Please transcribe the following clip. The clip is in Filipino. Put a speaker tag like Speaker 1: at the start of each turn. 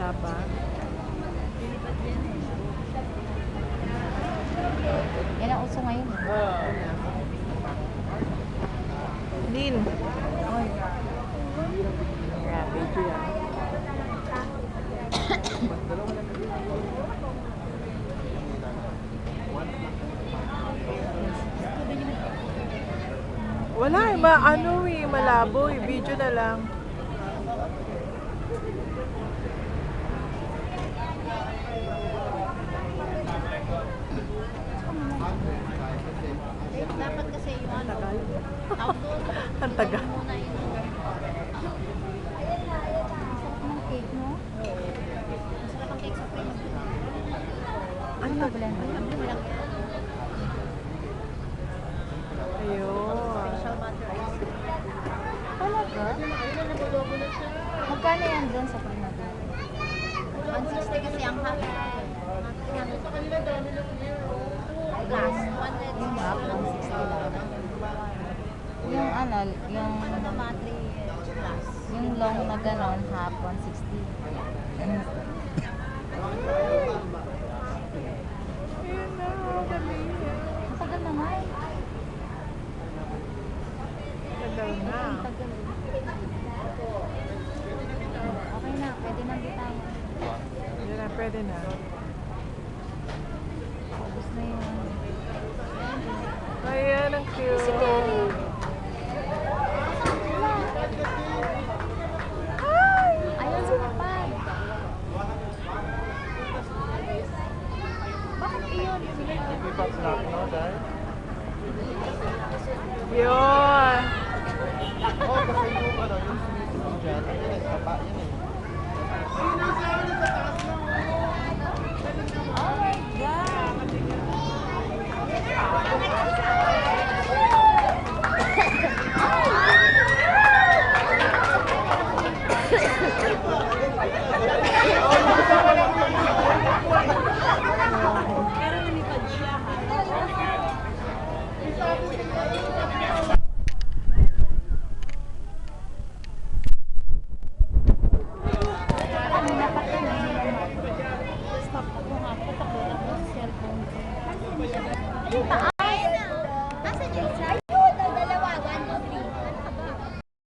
Speaker 1: Wala pa.
Speaker 2: Yan ang uso ngayon.
Speaker 1: Din.
Speaker 2: Oy.
Speaker 1: Grabe ito yan. Wala eh, malabo eh. Video na lang.
Speaker 2: Dapat kasi yung ano, tawag doon.
Speaker 1: Ang taga.
Speaker 2: Muna yun. Masarap ng cake, no? Masarap ang cake sa cream.
Speaker 1: Ang taga. Ayun.
Speaker 2: Special butter ice cream. Talaga? Magkano yan doon sa cream na doon? 160 kasi ang half. Glass, 100. Yung half, 160 lang. Yung ano, yung battery glass. Yung long na ganon, half, 160.
Speaker 1: Ayun na, dali.
Speaker 2: Matagal na nga eh.
Speaker 1: Tagal na.
Speaker 2: Ang tagal eh. Okay na, pwede nang bitawan.
Speaker 1: Yan na, pwede na.
Speaker 2: Ubus na yun.
Speaker 1: Ayan, ang cute.
Speaker 2: Si Terry. Ayun si Napad. Bakit iyon?
Speaker 1: Yun.
Speaker 2: Oh my God! Pero lumipad siya ha. Stop ako nga. Patakot ako sa cellphone ko.